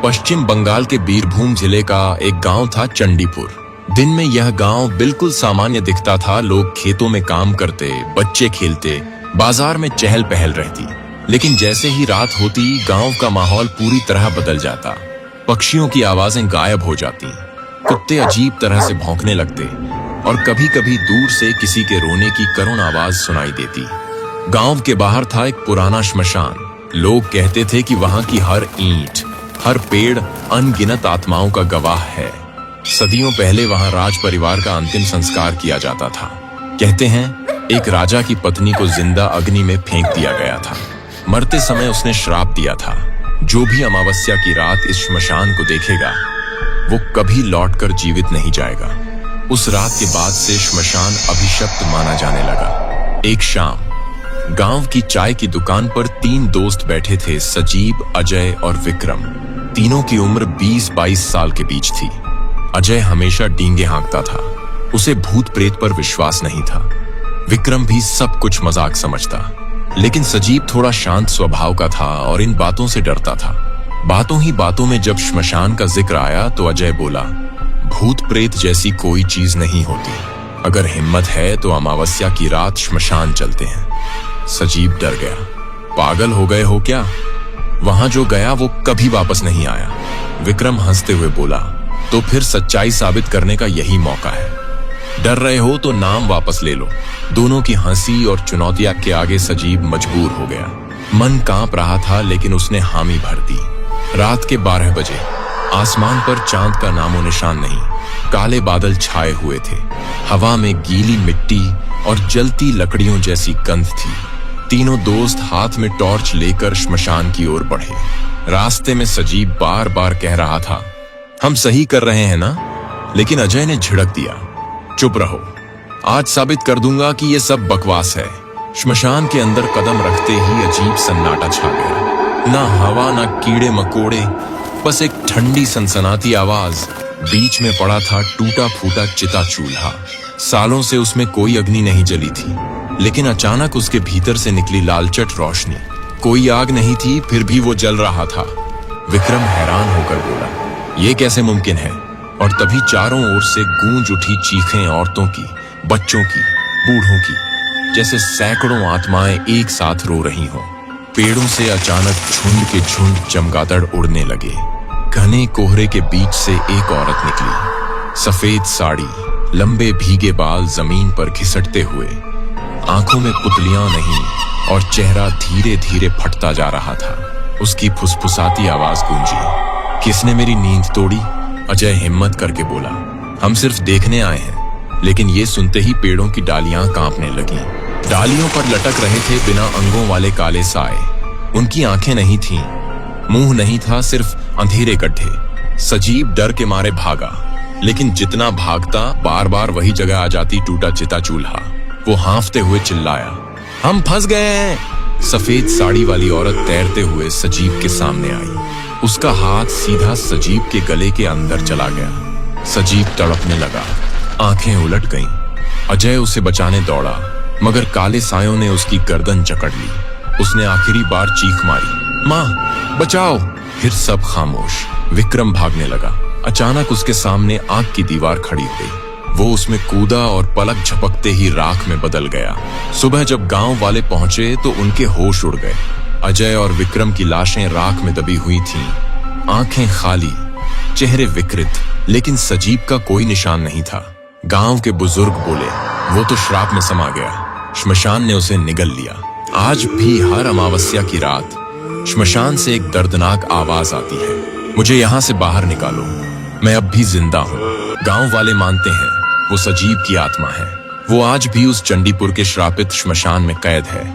पश्चिम बंगाल के बीरभूम जिले का एक गांव था चंडीपुर। दिन में यह गांव बिल्कुल सामान्य दिखता था। लोग खेतों में काम करते, बच्चे खेलते, बाजार में चहल पहल रहती। लेकिन जैसे ही रात होती, गांव का माहौल पूरी तरह बदल जाता। पक्षियों की आवाजें गायब हो जाती, कुत्ते अजीब तरह से भौंकने लगते और कभी कभी दूर से किसी के रोने की करुण आवाज सुनाई देती। गांव के बाहर था एक पुराना श्मशान। लोग कहते थे कि वहां की हर ईंट, हर पेड़ अनगिनत आत्माओं का गवाह है। सदियों पहले वहां राज परिवार का अंतिम संस्कार किया जाता था। कहते हैं एक राजा की पत्नी को जिंदा अग्नि में फेंक दिया गया था। मरते समय उसने श्राप दिया था, जो भी अमावस्या की रात इस श्मशान को देखेगा वो कभी लौटकर जीवित नहीं जाएगा। उस रात के बाद से श्मशान अभिशप्त माना जाने लगा। एक शाम गांव की चाय की दुकान पर 3 दोस्त बैठे थे, सजीब, अजय और विक्रम। तीनों की उम्र 20-22 साल के बीच थी। अजय हमेशा डींगे हाँकता था, उसे भूत प्रेत पर विश्वास नहीं था। विक्रम भी सब कुछ मजाक समझता, लेकिन सजीब थोड़ा शांत स्वभाव का था और इन बातों से डरता था। बातों ही बातों में जब श्मशान का जिक्र आया तो अजय बोला, भूत प्रेत जैसी कोई चीज नहीं होती। अगर हिम्मत है तो अमावस्या की रात श्मशान चलते हैं। सजीब डर गया। पागल हो गए हो क्या? वहां जो गया वो कभी वापस नहीं आया। विक्रम हंसते हुए बोला, तो फिर सच्चाई साबित करने का यही मौका है। डर रहे हो तो नाम वापस ले लो। दोनों की हंसी और चुनौतियां के आगे सजीब मजबूर हो गया। मन कांप रहा था, लेकिन उसने हामी भर दी। रात के 12 बजे आसमान पर चांद का नामो निशान नहीं। काले बादल छाए हुए थे। हवा में गीली मिट्टी और जलती लकड़ियों जैसी गंध थी। तीनों दोस्त हाथ में टॉर्च लेकर श्मशान की ओर बढ़े। रास्ते में सजीब बार बार कह रहा था, हम सही कर रहे हैं ना? लेकिन अजय ने झिड़क दिया, चुप रहो, आज साबित कर दूंगा कि ये सब बकवास है। श्मशान के अंदर कदम रखते ही अजीब सन्नाटा छा गया। ना हवा, ना कीड़े मकोड़े, बस एक ठंडी सनसनाती आवाज। बीच में पड़ा था टूटा फूटा चिता चूल्हा। सालों से उसमें कोई अग्नि नहीं जली थी, लेकिन अचानक उसके भीतर से निकली लालचट रोशनी। कोई आग नहीं थी, फिर भी वो जल रहा था। विक्रम हैरान होकर बोला, ये कैसे मुमकिन है? और तभी चारों ओर से गूंज उठी चीखें, औरतों की, बच्चों की, बूढ़ों की, जैसे सैकड़ों आत्माएं एक साथ रो रही हों। पेड़ों से अचानक झुंड के झुंड चमगादड़ उड़ने लगे। घने कोहरे के बीच से एक औरत निकली, सफेद साड़ी, लंबे भीगे बाल जमीन पर घिसटते हुए, आंखों में पुतलियां नहीं और चेहरा धीरे धीरे फटता जा रहा था। उसकी फुसफुसाती आवाज गूंजी, किसने मेरी नींद तोड़ी? अजय हिम्मत करके बोला, हम सिर्फ देखने आए हैं। लेकिन ये सुनते ही पेड़ों की डालियां कांपने लगीं। डालियों पर लटक रहे थे बिना अंगों वाले काले साए। उनकी आंखें नहीं थीं, मुंह नहीं था, सिर्फ अंधेरे गड्ढे। सजीब डर के मारे भागा, लेकिन जितना भागता बार बार वही जगह आ जाती, टूटा चिता चूल्हा। वो हांफते हुए चिल्लाया, हम फंस गए हैं। सफेद साड़ी वाली औरत तैरते हुए सजीब के सामने आई। उसका हाथ सीधा सजीब के गले के अंदर चला गया। सजीब तड़पने लगा, आंखें उलट गईं। अजय उसे बचाने दौड़ा, मगर काले सायों ने उसकी गर्दन जकड़ ली। उसने आखिरी बार चीख मारी, माँ बचाओ। फिर सब खामोश। विक्रम भागने लगा। अचानक उसके सामने आग की दीवार खड़ी हो गई। वो उसमें कूदा और पलक झपकते ही राख में बदल गया। सुबह जब गांव वाले पहुंचे तो उनके होश उड़ गए। अजय और विक्रम की लाशें राख में दबी हुई थीं, आंखें खाली, चेहरे विकृत, लेकिन सजीब का कोई निशान नहीं था। गांव के बुजुर्ग बोले, वो तो श्राप में समा गया, श्मशान ने उसे निगल लिया। आज भी हर अमावस्या की रात श्मशान से एक दर्दनाक आवाज आती है, मुझे यहाँ से बाहर निकालो, मैं अब भी जिंदा हूँ। गांव वाले मानते हैं वो सजीब की आत्मा है। वो आज भी उस चंडीपुर के श्रापित श्मशान में कैद है।